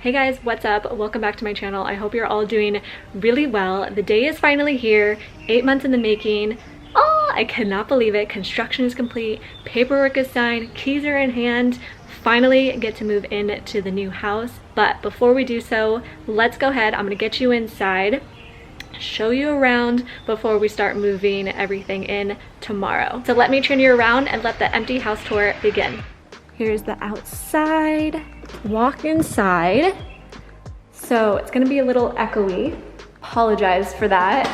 Hey guys, what's up? Welcome back to my channel. I hope you're all doing really well. The day is finally here, 8 months in the making. Oh, I cannot believe it. Construction is complete, paperwork is signed, keys are in hand. Finally get to move into the new house. But before we do so, let's go ahead. I'm gonna get you inside, show you around before we start moving everything in tomorrow. So let me turn you around and let the empty house tour begin. Here's the outside. Walk inside. So it's gonna be a little echoey. Apologize for that.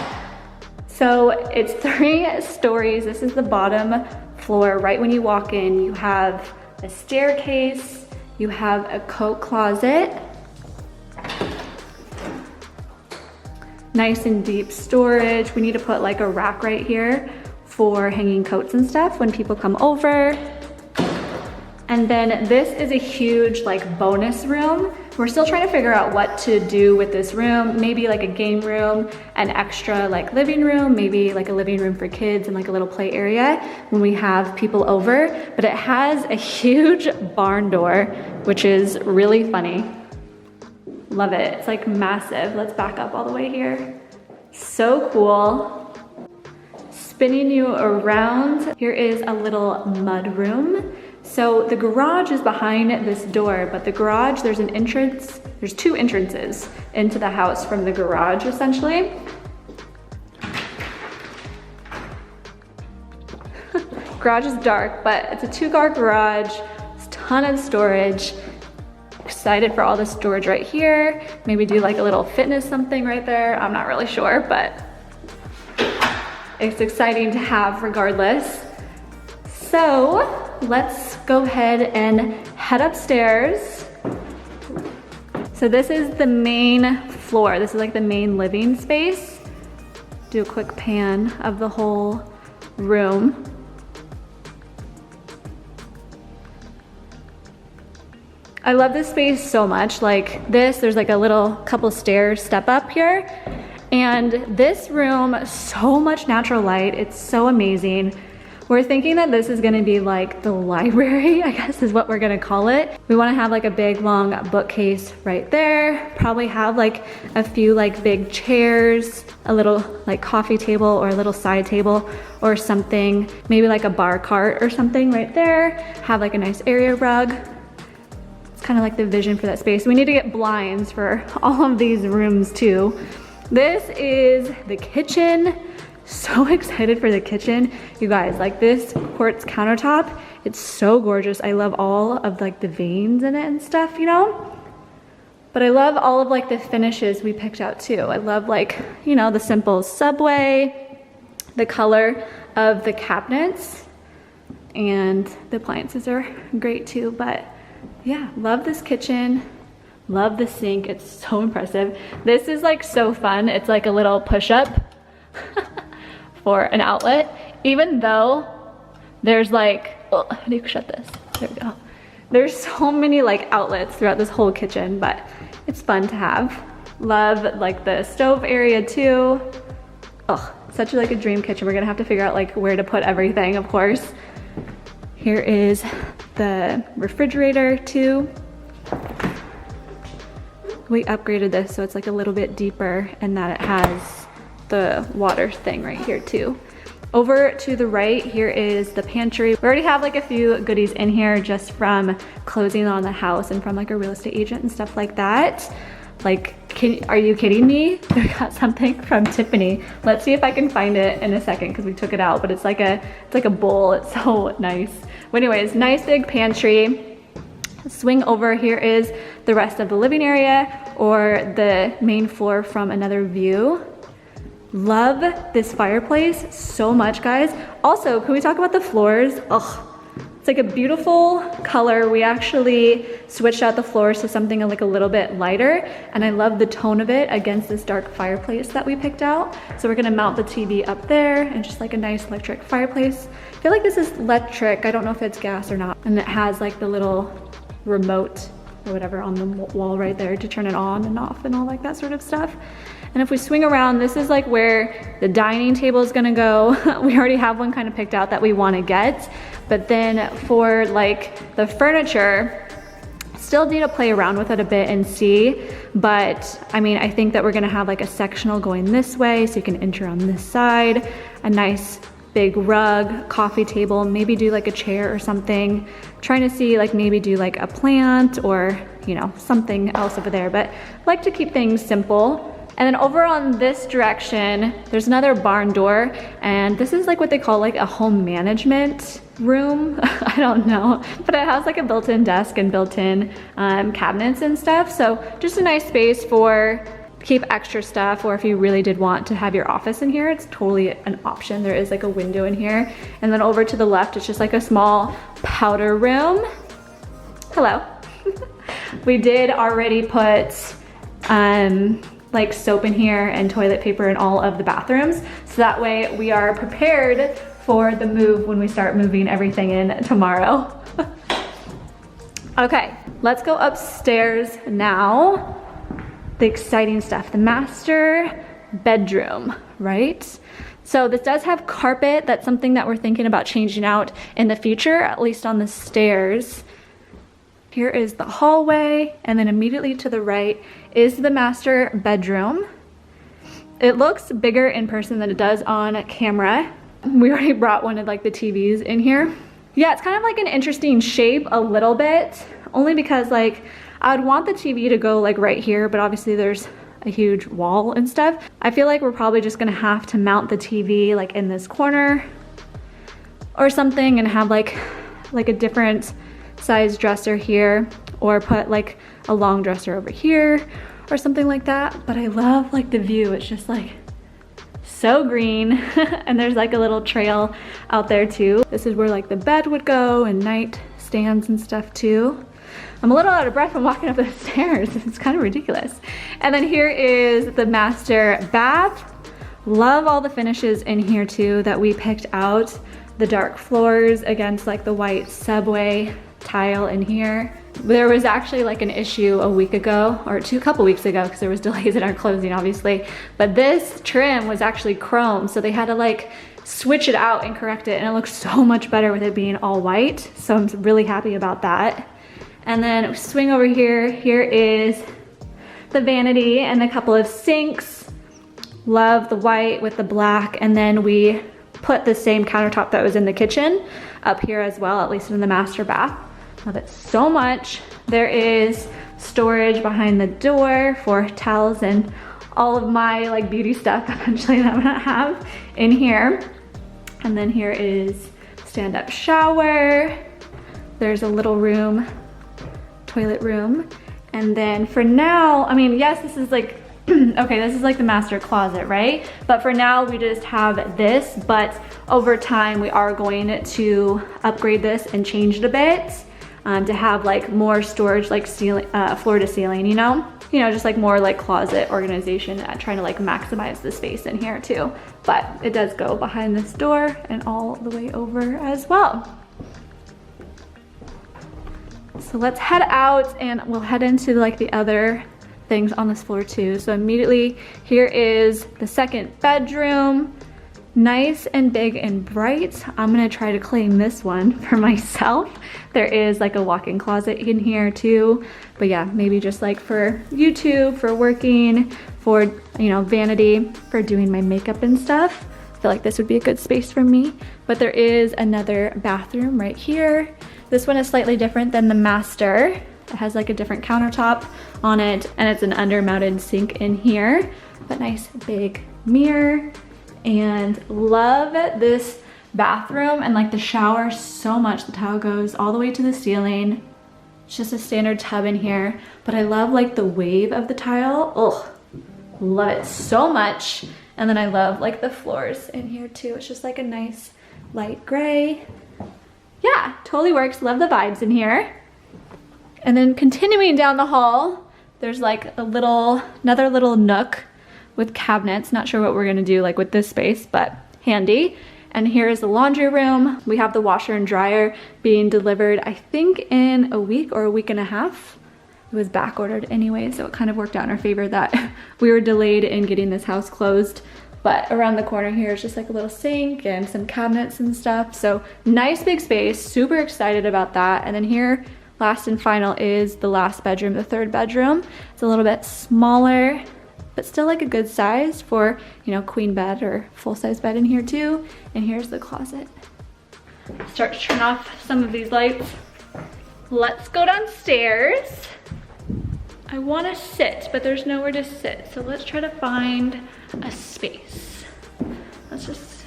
So it's 3 stories. This is the bottom floor. Right when you walk in, you have a staircase, you have a coat closet, nice and deep storage. We need to put like a rack right here for hanging coats and stuff when people come over. And then this is a huge like bonus room. We're still trying to figure out what to do with this room. Maybe like a game room, an extra like living room, maybe like a living room for kids and like a little play area when we have people over. But it has a huge barn door, which is really funny. Love it, it's like massive. Let's back up all the way here. So cool. Spinning you around, here is a little mud room. So the garage is behind this door, but the garage, there's an entrance, there's 2 entrances into the house from the garage, essentially. Garage is dark, but it's a 2-car garage. There's a ton of storage. Excited for all the storage right here. Maybe do like a little fitness something right there. I'm not really sure, but it's exciting to have regardless. So let's go ahead and head upstairs. So this is the main floor. This is like the main living space. Do a quick pan of the whole room. I love this space so much. Like this, there's like a little couple stairs step up here. And this room, so much natural light. It's so amazing. We're thinking that this is gonna be like the library, I guess is what we're gonna call it. We wanna have like a big long bookcase right there. Probably have like a few like big chairs, a little like coffee table or a little side table or something. Maybe like a bar cart or something right there. Have like a nice area rug. It's kind of like the vision for that space. We need to get blinds for all of these rooms too. This is the kitchen. So excited for the kitchen. You guys, like this quartz countertop, it's so gorgeous. I love all of like the veins in it and stuff, you know? But I love all of like the finishes we picked out too. I love like, you know, the simple subway, the color of the cabinets, and the appliances are great too. But yeah, love this kitchen. Love the sink, it's so impressive. This is like so fun. It's like a little push-up for an outlet, even though there's like, oh, how do you shut this? There we go. There's so many like outlets throughout this whole kitchen, but it's fun to have. Love like the stove area too. Oh, such like a dream kitchen. We're gonna have to figure out like where to put everything, of course. Here is the refrigerator too. We upgraded this so it's like a little bit deeper and that it has the water thing right here too. Over to the right, here is the pantry. We already have like a few goodies in here just from closing on the house and from like a real estate agent and stuff like that. Like, are you kidding me? We got something from Tiffany. Let's see if I can find it in a second because we took it out, but it's like a bowl. It's so nice. But anyways, nice big pantry. Swing over, here is the rest of the living area or the main floor from another view. Love this fireplace so much, guys. Also, can we talk about the floors? Oh, it's like a beautiful color. We actually switched out the floors to something like a little bit lighter, and I love the tone of it against this dark fireplace that we picked out. So we're gonna mount the TV up there and just like a nice electric fireplace. I feel like this is electric. I don't know if it's gas or not. And it has like the little remote or whatever on the wall right there to turn it on and off and all like that sort of stuff. And if we swing around, this is like where the dining table is gonna go. We already have one kind of picked out that we wanna get. But then for like the furniture, Still need to play around with it a bit and see, but I mean, I think that we're gonna have like a sectional going this way so you can enter on this side, a nice big rug, coffee table, maybe do like a chair or something. Trying to see like maybe do like a plant or, you know, something else over there, but I like to keep things simple. And then over on this direction, there's another barn door, and this is like what they call like a home management room. I don't know, but it has like a built-in desk and built-in cabinets and stuff. So just a nice space for keep extra stuff, or if you really did want to have your office in here, it's totally an option. There is like a window in here. And then over to the left, it's just like a small powder room. Hello. We did already put like soap in here and toilet paper in all of the bathrooms. So that way we are prepared for the move when we start moving everything in tomorrow. Okay, let's go upstairs now. The exciting stuff, the master bedroom, right? So this does have carpet. That's something that we're thinking about changing out in the future, at least on the stairs. Here is the hallway, and then immediately to the right is the master bedroom. It looks bigger in person than it does on camera. We already brought one of like the TVs in here. Yeah, it's kind of like an interesting shape a little bit, only because like I would want the TV to go like right here, but obviously there's a huge wall and stuff. I feel like we're probably just gonna have to mount the TV like in this corner or something and have like a different size dresser here, or put like a long dresser over here or something like that. But I love like the view. It's just like so green and there's like a little trail out there too. This is where like the bed would go and night stands and stuff too. I'm a little out of breath from walking up the stairs. It's kind of ridiculous. And then here is the master bath. Love all the finishes in here too that we picked out. The dark floors against like the white subway tile in here. There was actually like an issue a week ago, or a couple weeks ago, because there was delays in our closing obviously, but this trim was actually chrome, so they had to like switch it out and correct it, and it looks so much better with it being all white, so I'm really happy about that. And then swing over here, here is the vanity and a couple of sinks. Love the white with the black, and then we put the same countertop that was in the kitchen up here as well, at least in the master bath. Love it so much. There is storage behind the door for towels and all of my like beauty stuff eventually that I'm gonna have in here. And then here is stand-up shower. There's a little room, toilet room. And then for now, I mean, yes, this is like, okay, this is like the master closet, right? But for now, we just have this, but over time, we are going to upgrade this and change it a bit to have like more storage, like ceiling, floor to ceiling, you know, just like more like closet organization, trying to like maximize the space in here too. But it does go behind this door and all the way over as well. So let's head out and we'll head into like the other things on this floor too. So immediately here is the second bedroom. Nice and big and bright. I'm gonna try to claim this one for myself. There is like a walk-in closet in here too. But yeah, maybe just like for YouTube, for working, for, you know, vanity, for doing my makeup and stuff. I feel like this would be a good space for me. But there is another bathroom right here. This one is slightly different than the master. It has like a different countertop on it, and it's an under-mounted sink in here. But nice big mirror. And love this bathroom and like the shower so much. The towel goes all the way to the ceiling. It's just a standard tub in here, but I love like the wave of the tile. Oh, love it so much. And then I love like the floors in here too. It's just like a nice light gray. Yeah, totally works. Love the vibes in here. And then continuing down the hall, there's like another little nook with cabinets. Not sure what we're gonna do like with this space, but handy. And here is the laundry room. We have the washer and dryer being delivered, I think in a week or a week and a half. It was back ordered anyway, so it kind of worked out in our favor that we were delayed in getting this house closed. But around the corner here is just like a little sink and some cabinets and stuff. So nice big space, super excited about that. And then here, last and final is the last bedroom, the third bedroom. It's a little bit smaller, but still like a good size for, you know, queen bed or full-size bed in here too. And here's the closet. Start to turn off some of these lights. Let's go downstairs. I want to sit, but there's nowhere to sit. So let's try to find a space. Let's just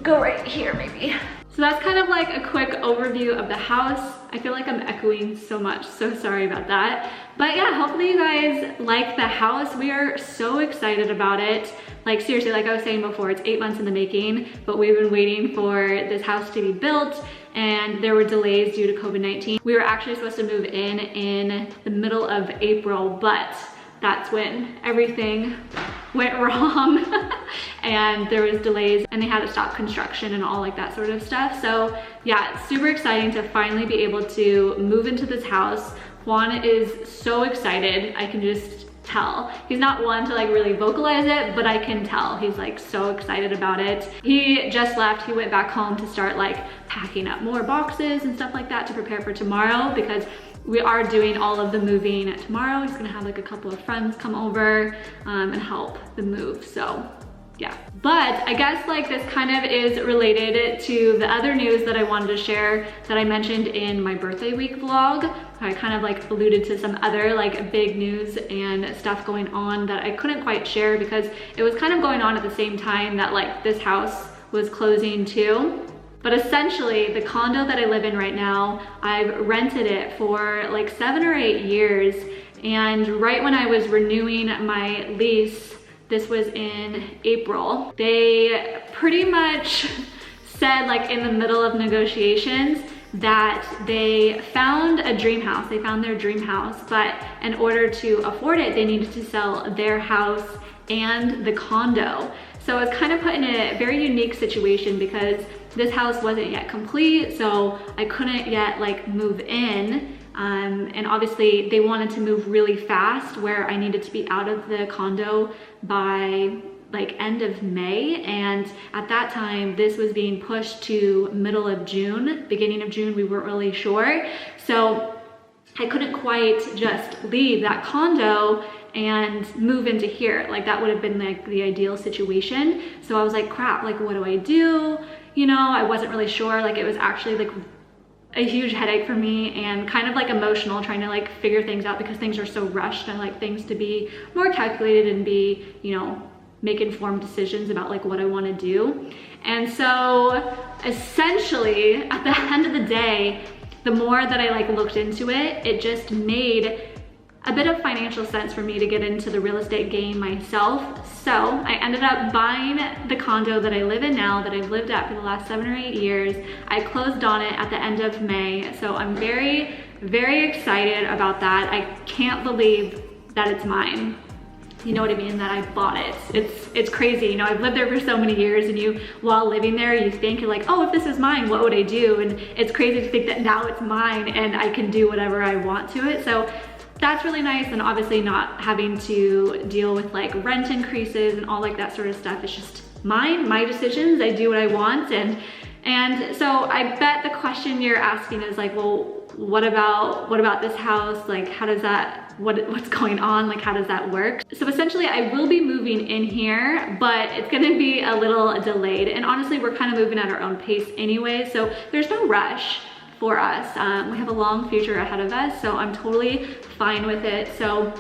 go right here maybe. So that's kind of like a quick overview of the house. I feel like I'm echoing so much, so sorry about that. But yeah, hopefully you guys like the house. We are so excited about it. Like seriously, like I was saying before, it's 8 months in the making, but we've been waiting for this house to be built, and there were delays due to COVID-19. We were actually supposed to move in the middle of April, but that's when everything went wrong and there was delays and they had to stop construction and all like that sort of stuff. So yeah, it's super exciting to finally be able to move into this house. Juan is so excited. I can just tell. He's not one to like really vocalize it, but I can tell he's like so excited about it. He just left. He went back home to start like packing up more boxes and stuff like that to prepare for tomorrow, because we are doing all of the moving tomorrow. He's gonna have like a couple of friends come over and help the move, so yeah. But I guess like this kind of is related to the other news that I wanted to share that I mentioned in my birthday week vlog. I kind of like alluded to some other like big news and stuff going on that I couldn't quite share because it was kind of going on at the same time that like this house was closing too. But essentially, the condo that I live in right now, I've rented it for like 7 or 8 years. And right when I was renewing my lease, this was in April, they pretty much said like in the middle of negotiations that they found a dream house. They found their dream house, but in order to afford it, they needed to sell their house and the condo. So I was kind of put in a very unique situation because this house wasn't yet complete, so I couldn't yet like move in. And obviously they wanted to move really fast where I needed to be out of the condo by like end of May. And at that time, this was being pushed to middle of June, beginning of June, we weren't really sure. So I couldn't quite just leave that condo and move into here. Like that would have been like the ideal situation. So I was like, crap, like what do I do? You know, I wasn't really sure. Like it was actually like a huge headache for me and kind of like emotional trying to like figure things out because things are so rushed. I like things to be more calculated and be, you know, make informed decisions about like what I want to do. And so essentially at the end of the day, the more that I like looked into it, it just made a bit of financial sense for me to get into the real estate game myself. So I ended up buying the condo that I live in now, that I've lived at for the last 7 or 8 years. I closed on it at the end of May. So I'm very, very excited about that. I can't believe that it's mine. You know what I mean? That I bought it. It's crazy. You know, I've lived there for so many years, and while living there, you think you're like, oh, if this is mine, what would I do? And it's crazy to think that now it's mine and I can do whatever I want to it. So that's really nice, and obviously not having to deal with like rent increases and all like that sort of stuff. It's just mine, my decisions. I do what I want, and so I bet the question you're asking is like, well, what about this house? Like, how does that, what's going on? Like, how does that work? So essentially I will be moving in here, but it's gonna be a little delayed. And honestly, we're kind of moving at our own pace anyway, so there's no rush for us. We have a long future ahead of us, so I'm totally fine with it. So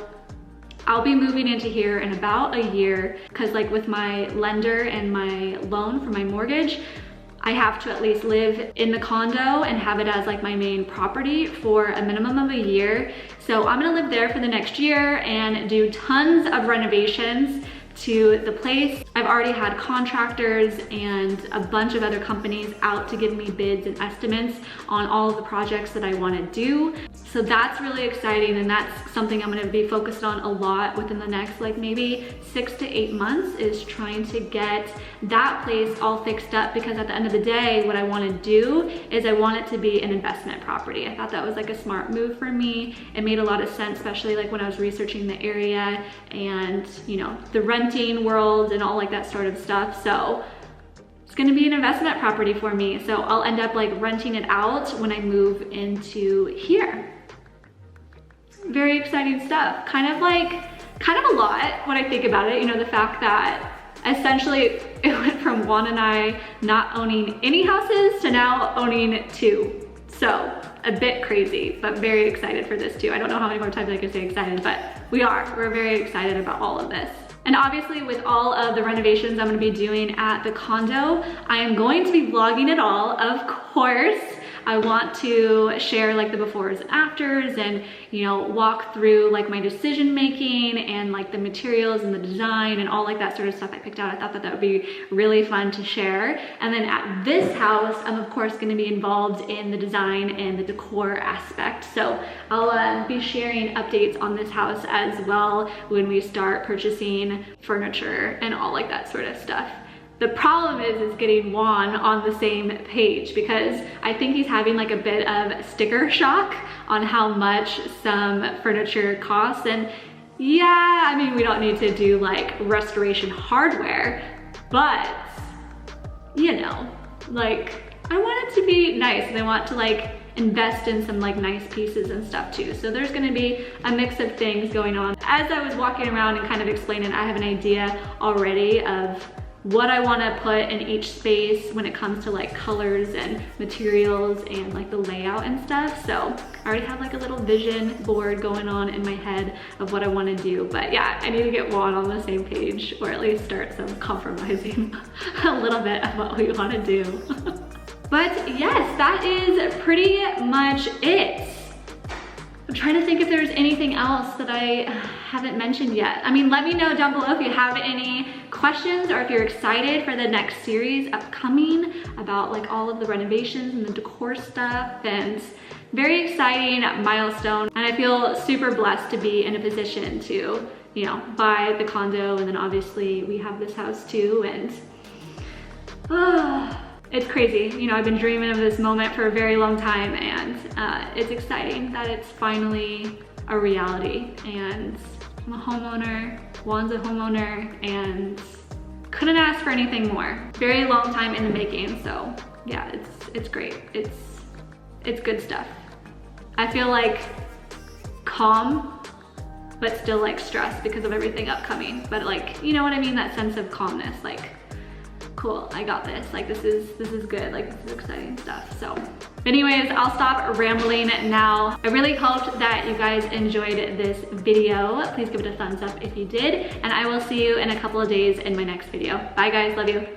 I'll be moving into here in about a year, because like with my lender and my loan for my mortgage, I have to at least live in the condo and have it as like my main property for a minimum of a year. So I'm gonna live there for the next year and do tons of renovations to the place. I've already had contractors and a bunch of other companies out to give me bids and estimates on all of the projects that I want to do. So that's really exciting, and that's something I'm going to be focused on a lot within the next like maybe 6 to 8 months, is trying to get that place all fixed up, because at the end of the day, what I want to do is I want it to be an investment property. I thought that was like a smart move for me. It made a lot of sense, especially like when I was researching the area and, you know, the renting world and all like that sort of stuff. So it's gonna be an investment property for me. So I'll end up like renting it out when I move into here. Very exciting stuff. Kind of a lot when I think about it. You know, the fact that essentially it went from Juan and I not owning any houses to now owning 2. So a bit crazy, but very excited for this too. I don't know how many more times I can say excited, but we're very excited about all of this. And obviously with all of the renovations I'm gonna be doing at the condo, I am going to be vlogging it all, of course. I want to share like the befores and afters and, you know, walk through like my decision making and like the materials and the design and all like that sort of stuff I picked out. I thought that that would be really fun to share. And then at this house, I'm of course going to be involved in the design and the decor aspect. So I'll be sharing updates on this house as well when we start purchasing furniture and all like that sort of stuff. The problem is getting Juan on the same page because I think he's having like a bit of sticker shock on how much some furniture costs. And yeah, I mean, we don't need to do like restoration hardware, but you know, like I want it to be nice and I want to like invest in some like nice pieces and stuff too. So there's gonna be a mix of things going on. As I was walking around and kind of explaining, I have an idea already of what I want to put in each space when it comes to like colors and materials and like the layout and stuff. So I already have like a little vision board going on in my head of what I want to do. But yeah, I need to get Juan on the same page, or at least start some compromising a little bit of what we want to do. But yes, that is pretty much it. I'm trying to think if there's anything else that I haven't mentioned yet. I mean, let me know down below if you have any questions or if you're excited for the next series upcoming about like all of the renovations and the decor stuff. And very exciting milestone. And I feel super blessed to be in a position to, you know, buy the condo. And then obviously we have this house too. And it's crazy. You know, I've been dreaming of this moment for a very long time, and it's exciting that it's finally a reality. And I'm a homeowner, Juan's a homeowner, and couldn't ask for anything more. Very long time in the making, so yeah, it's great. It's good stuff. I feel like calm, but still like stressed because of everything upcoming. But like, you know what I mean? That sense of calmness, like, cool, I got this. Like this is good, like this is exciting stuff. So anyways, I'll stop rambling now. I really hoped that you guys enjoyed this video. Please give it a thumbs up if you did, and I will see you in a couple of days in my next video. Bye guys, love you.